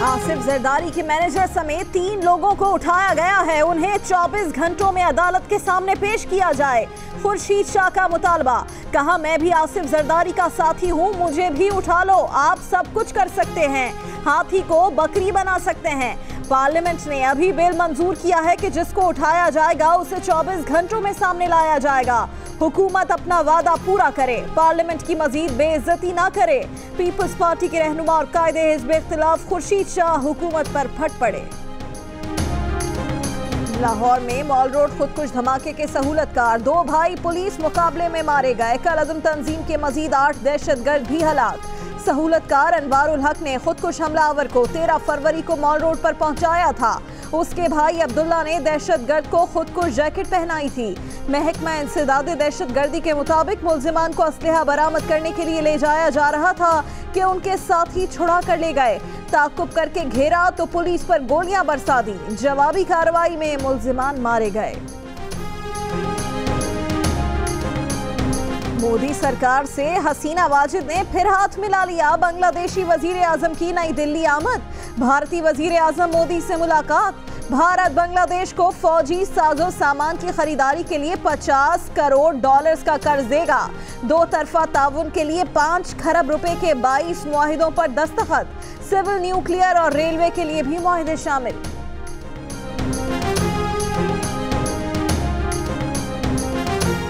आसिफ जरदारी के मैनेजर समेत 3 लोगों को उठाया गया है। उन्हें 24 घंटों में अदालत के सामने पेश किया जाए। खुर्शीद शाह का मुतालबा, कहा मैं भी आसिफ जरदारी का साथी हूं, मुझे भी उठा लो। आप सब कुछ कर सकते हैं, हाथी को बकरी बना सकते हैं। पार्लियामेंट ने अभी बिल मंजूर किया है कि जिसको उठाया जाएगा उसे 24 घंटों में सामने लाया जाएगा। हुकूमत अपना वादा पूरा करे, पार्लियामेंट की मजीद बेइज्जती ना करे। पीपल्स पार्टी के रहनुमा और कायदे हिज़्ब इख्तिलाफ खुर्शीद शाह हुकूमत पर फट पड़े। लाहौर में मॉल रोड खुदकुश धमाके के सहूलतकार 2 भाई पुलिस मुकाबले में मारे गए। कल-अदम तंजीम के मजीद 8 दहशतगर्द भी हलाक। सहूलतकार अनवारुल हक ने खुदकुश हमलावर को 13 फरवरी को मॉल रोड पर पहुंचाया था। उसके भाई अब्दुल्ला ने दहशतगर्द को खुदकुश जैकेट पहनाई थी। महकमा इंसदाद दहशतगर्दी के मुताबिक मुल्जिमान को असलहा बरामद करने के लिए ले जाया जा रहा था कि उनके साथी छुड़ा कर ले गए। ताकुब करके घेरा तो पुलिस पर गोलियां बरसा दी। जवाबी कार्रवाई में मुल्जिमान मारे गए। मोदी सरकार से हसीना वाजिद ने फिर हाथ मिला लिया। बांग्लादेशी वजीर आजम की नई दिल्ली आमद। भारतीय वजीर आजम मोदी से मुलाकात। भारत बांग्लादेश को फौजी साजो सामान की खरीदारी के लिए $50 करोड़ का कर्ज देगा। 2 तरफा ताउन के लिए 5 खरब रुपए के 22 मुआहिदों पर दस्तखत। सिविल, न्यूक्लियर और रेलवे के लिए भी मुआहिदे शामिल।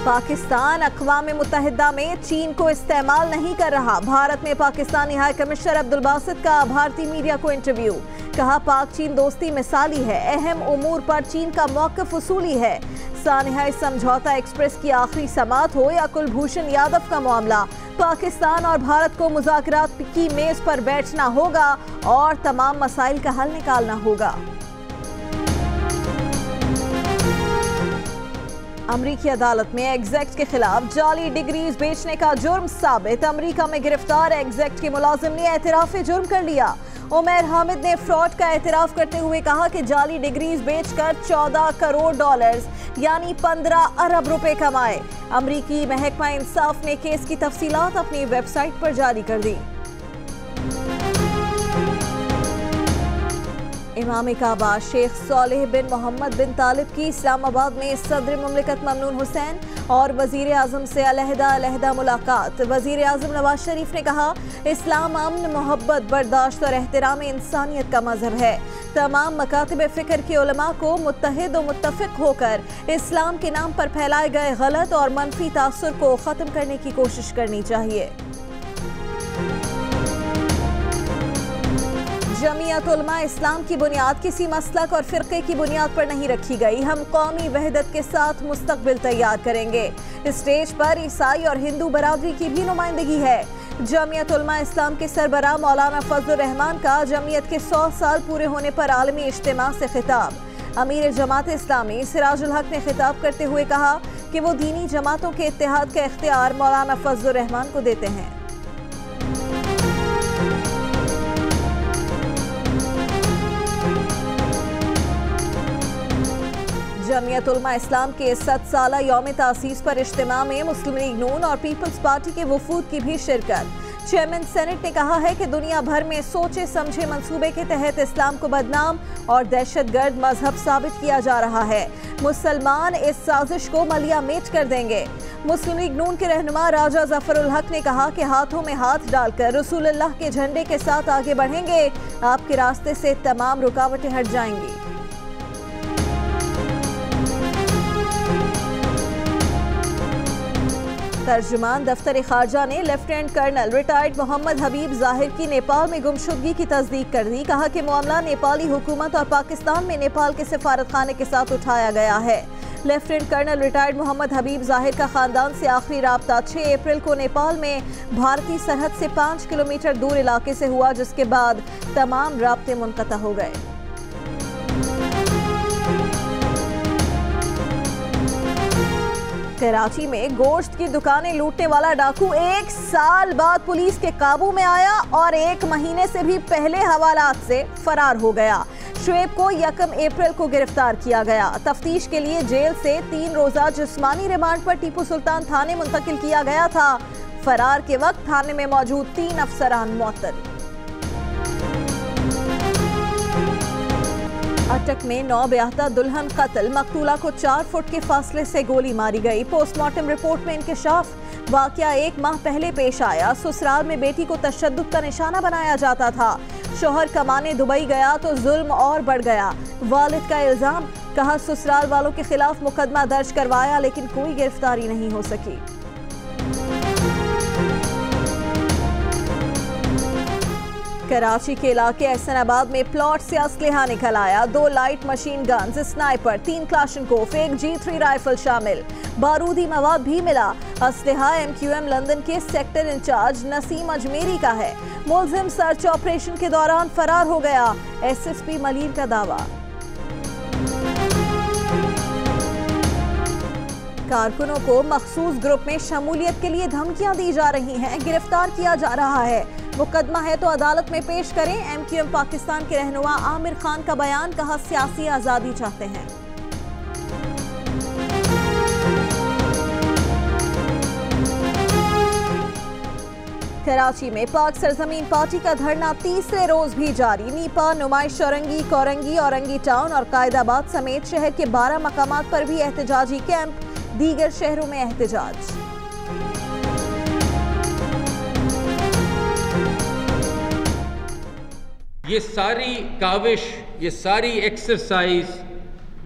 पाकिस्तान अक़वाम मुत्तहिदा में चीन को इस्तेमाल नहीं कर रहा। भारत में पाकिस्तानी हाई कमिश्नर अब्दुल बासित का भारतीय मीडिया को इंटरव्यू। कहा पाक चीन दोस्ती मिसाली है, अहम उमूर पर चीन का मौक़िफ़ उसूली है। सानिहाई समझौता एक्सप्रेस की आखिरी समाअत हो या कुलभूषण यादव का मामला, पाकिस्तान और भारत को मुज़ाकरात की मेज़ पर बैठना होगा और तमाम मसाइल का हल निकालना होगा। अमरीकी अदालत में एग्जैक्ट के खिलाफ जाली डिग्रीज बेचने का जुर्म साबित। अमरीका में गिरफ्तार एग्जैक्ट के मुलाजिम ने एतराफ़ जुर्म कर लिया। उमैर हामिद ने फ्रॉड का एतराफ़ करते हुए कहा कि जाली डिग्रीज बेचकर $14 करोड़ यानी 15 अरब रुपए कमाए। अमरीकी महकमा इंसाफ ने केस की तफसीलात अपनी वेबसाइट पर जारी कर दी। इमाम काबा शेख सालेह बिन मोहम्मद बिन तालिब की इस्लामाबाद में सदर मुमलिकत ममनून हुसैन और वजीर आजम से अलहदा मुलाकात। वजीर आजम नवाज शरीफ ने कहा इस्लाम अमन, मोहब्बत, बर्दाश्त और एहतराम इंसानियत का मजहब है। तमाम मकातिब फ़िक्र के उलमा को मुत्तहिद और मुत्तफ़िक होकर इस्लाम के नाम पर फैलाए गए गलत और मनफी तासुर को ख़त्म करने की कोशिश करनी चाहिए। जमीयत उलमा इस्लाम की बुनियाद किसी मसलक और फ़िरक़े की बुनियाद पर नहीं रखी गई। हम कौमी वहदत के साथ मुस्तक़बिल तैयार करेंगे। स्टेज पर ईसाई और हिंदू बरादरी की भी नुमाइंदगी है। जमीयत उलमा इस्लाम के सरबराह मौलाना फजलुर रहमान का जमीयत के 100 साल पूरे होने पर आलमी इज्तिमा से खिताब। अमीर जमात इस्लामी सिराजुल हक ने खिताब करते हुए कहा कि वो दीनी जमातों के इत्तेहाद का इख्तियार मौलाना फजलुर रहमान को देते हैं। जमीयत उलमा इस्लाम के 7 साला यौम तासीस पर इज्तिमा में मुस्लिम लीग नून और पीपल्स पार्टी के वफूद की भी शिरकत। चेयरमैन सेनेट ने कहा है कि दुनिया भर में सोचे समझे मंसूबे के तहत इस्लाम को बदनाम और दहशतगर्द मजहब साबित किया जा रहा है। मुसलमान इस साजिश को मलिया मेट कर देंगे। मुस्लिम लीग नून के रहनुमा राजा जफरुल हक ने कहा कि हाथों में हाथ डालकर रसूलुल्लाह के झंडे के साथ आगे बढ़ेंगे, आपके रास्ते से तमाम रुकावटें हट जाएंगी। तर्जुमान दफ्तर खारजा ने लेफ्टिनेंट कर्नल रिटायर्ड मोहम्मद हबीब जाहिर की नेपाल में गुमशुदगी की तस्दीक कर दी। कहा कि मामला नेपाली हुकूमत और पाकिस्तान में नेपाल के सिफारत खाने के साथ उठाया गया है। लेफ्टिनेंट कर्नल रिटायर्ड मोहम्मद हबीब जाहिर का खानदान से आखिरी राब्ता 6 अप्रैल को नेपाल में भारतीय सरहद से 5 किलोमीटर दूर इलाके से हुआ, जिसके बाद तमाम राब्ते मुनक़ता हो गए। कराची में गोश्त की दुकानें लूटने वाला डाकू 1 साल बाद पुलिस के काबू में आया और 1 महीने से भी पहले हवालात से फरार हो गया। शुएब को 1 अप्रैल को गिरफ्तार किया गया। तफ्तीश के लिए जेल से 3 रोजा जिस्मानी रिमांड पर टीपू सुल्तान थाने मुंतकिल किया गया था। फरार के वक्त थाने में मौजूद 3 अफसरान मुअत्तल। अटक में 9 ब्याहता दुल्हन कत्ल, मकतूला को 4 फुट के फासले से गोली मारी गई। पोस्टमार्टम रिपोर्ट में इंकशाफ, वाकया 1 माह पहले पेश आया। ससुराल में बेटी को तशद्दुद का निशाना बनाया जाता था। शोहर कमाने दुबई गया तो जुल्म और बढ़ गया। वालिद का इल्जाम, कहा ससुराल वालों के खिलाफ मुकदमा दर्ज करवाया लेकिन कोई गिरफ्तारी नहीं हो सकी। कराची के इलाके एहसनाबाद में प्लॉट से असलहा निकल आया। 2 light machine guns, sniper, 3 Kalashnikov, 1 G3 rifle शामिल। बारूदी मवाद भी मिला। असलहा MQM लंदन के सेक्टर इंचार्ज नसीम अजमेरी का है। मुलजिम सर्च ऑपरेशन के दौरान फरार हो गया। SSP मलिर का दावा। कारकुनों को मखसूस ग्रुप में शमूलियत के लिए धमकियां दी जा रही हैं, गिरफ्तार किया जा रहा है। मुकदमा है तो अदालत में पेश करें। MQM पाकिस्तान के रहनुमा आमिर खान का बयान, कहा सियासी आजादी चाहते हैं। कराची में पाक सरजमीन पार्टी का धरना तीसरे रोज भी जारी। नीपा, नुमाइश औरंगी, कोरंगी, औरंगी टाउन और कायदाबाद समेत शहर के 12 मकामात पर भी एहतजाजी कैंप, दीगर शहरों में एहतजाज। ये सारी काविश, ये सारी एक्सरसाइज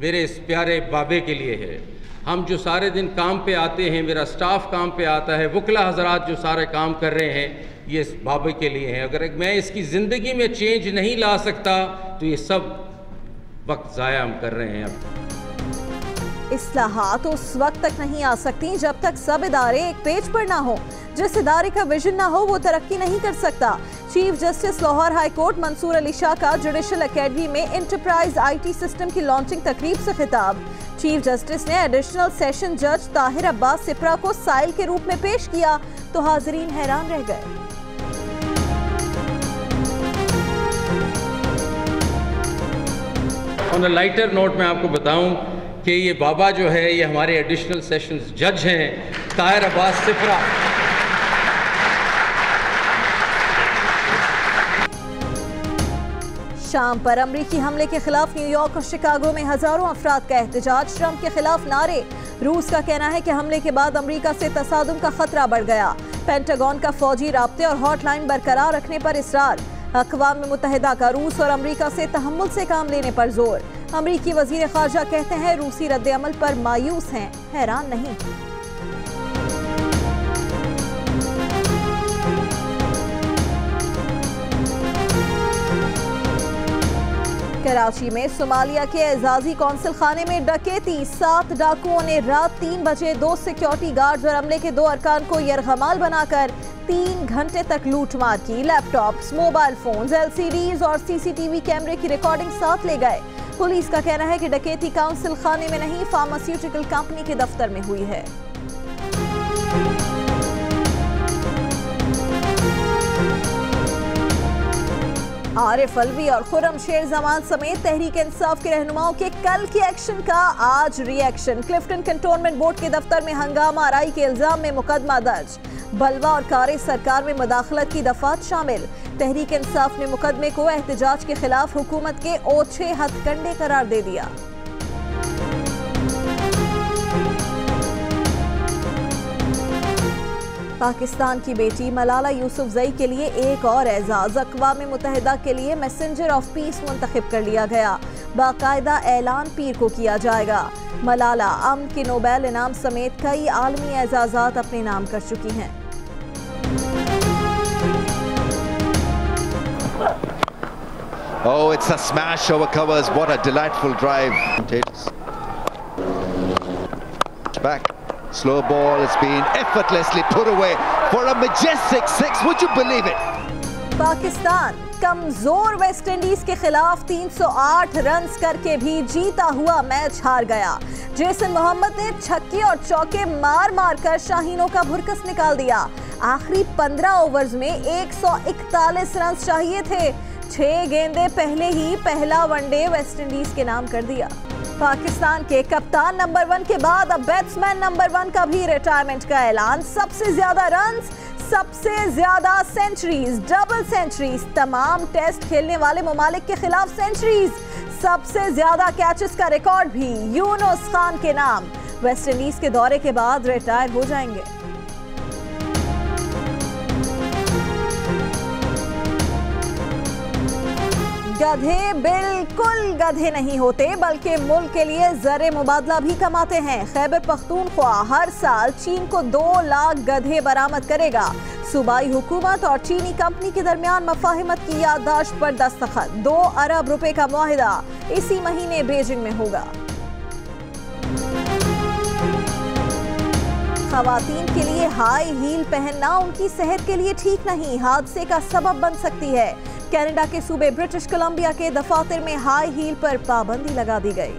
मेरे इस प्यारे बाबे के लिए है। हम जो सारे दिन काम पे आते हैं, मेरा स्टाफ काम पे आता है, वकला हजरात जो सारे काम कर रहे हैं, ये इस बाबे के लिए हैं। अगर मैं इसकी ज़िंदगी में चेंज नहीं ला सकता तो ये सब वक्त ज़ाया हम कर रहे हैं। अब इस्लाहात उस वक्त तक नहीं आ सकती जब तक सब इदारे एक पेज पर ना हो। जिस इदारे का विजन ना हो वो तरक्की नहीं कर सकता। Chief justice Lahore high court Mansoor Ali Shah का जुडिशल एकेडमी में इंटरप्राइज IT सिस्टम की लॉन्चिंग तकरीब से खिताब। चीफ जस्टिस ने एडिशनल सेशन जज ताहिर अब्बास सिप्रा को साइल के रूप में पेश किया तो हाजरीन हैरान रह गए। ऑन अ लाइटर नोट मैं आपको बताऊं कि ये बाबा जो है ये हमारे एडिशनल सेशंस जज हैं, ताहिर अब्बास सिप्रा। शाम पर अमरीकी हमले के खिलाफ न्यूयॉर्क और शिकागो में हजारों अफराद का एहतजाज। ट्रंप के खिलाफ नारे। रूस का कहना है कि हमले के बाद अमरीका से तसादुम का खतरा बढ़ गया। पेंटागन का फौजी राब्ते और हॉटलाइन बरकरार रखने पर इसरार। अक़वाम मुत्तहिदा का रूस और अमरीका से तहम्मुल से काम लेने पर जोर। अमरीकी वज़ीर ख़ारजा कहते हैं रूसी रद्द-ए-अमल पर मायूस हैं, हैरान नहीं। कराची में सोमालिया के एजाजी कौंसिल खाने में डकैती। 7 डाकुओं ने रात 3 बजे 2 सिक्योरिटी गार्ड्स और अमले के 2 अरकान को यरगमाल बनाकर 3 घंटे तक लूटमार की। लैपटॉप्स, मोबाइल फोन्स, LCDs और CCTV कैमरे की रिकॉर्डिंग साथ ले गए। पुलिस का कहना है कि डकैती काउंसिल खाने में नहीं, फार्मास्यूटिकल कंपनी के दफ्तर में हुई है। आरिफ अलवी और खुर्रम शेर जमान समेत तहरीक इंसाफ के रहनुमाओं के कल के एक्शन का आज रिएक्शन। क्लिफ्टन कंटोनमेंट बोर्ड के दफ्तर में हंगामा आराई के इल्जाम में मुकदमा दर्ज। बलवा और कारे सरकार में मुदाखलत की दफात शामिल। तहरीक इंसाफ ने मुकदमे को एहतजाज के खिलाफ हुकूमत के ओछे हथकंडे करार दे दिया। पाकिस्तान की बेटी मलाला यूसुफजई के लिए एक और एजाज। अक़वाम मुत्तहिदा के लिए मैसेंजर ऑफ पीस मुंतखब कर लिया गया। बाकायदा ऐलान पीर को किया जाएगा। मलाला अमन के नोबेल इनाम समेत कई आलमी एजाज़ात अपने नाम कर चुकी हैं। Oh, it's a smash over covers. What a delightful drive. Back. Slow ball has been effortlessly put away for a majestic 6. Would you believe it? Pakistan कमजोर वेस्ट इंडीज के खिलाफ 308 रन्स करके भी जीता हुआ मैच हार गया। जेसन मोहम्मद ने छक्के और चौके मार मार कर शाहीनों का भुरकस निकाल दिया। आखिरी 15 ओवर्स में 141 रन चाहिए थे। 6 गेंदे पहले ही पहला वनडे वेस्ट इंडीज के नाम कर दिया। पाकिस्तान के कप्तान नंबर 1 के बाद अब बैट्समैन नंबर 1 का भी रिटायरमेंट का ऐलान। सबसे ज्यादा रन्स सबसे ज्यादा सेंचुरीज, डबल सेंचुरीज, तमाम टेस्ट खेलने वाले ममालिक के खिलाफ सेंचुरीज, सबसे ज्यादा कैचेस का रिकॉर्ड भी यूनुस खान के नाम। वेस्ट इंडीज के दौरे के बाद रिटायर हो जाएंगे। गधे बिल्कुल गधे नहीं होते, बल्कि मुल्क के लिए ज़रे मुबादला भी कमाते हैं। खैबर पख्तूनख्वा हर साल चीन को 2 लाख गधे बरामद करेगा। सूबाई हुकूमत और चीनी कंपनी के दरमियान मफाहिमत की याददाश्त पर दस्तखत। 2 अरब रुपए का मुआहिदा इसी महीने बीजिंग में होगा। खवातीन के लिए हाई हील पहनना उनकी सेहत के लिए ठीक नहीं, हादसे का सबब बन सकती है। कनाडा के सूबे ब्रिटिश कोलंबिया के दफातर में हाई हील पर पाबंदी लगा दी गई।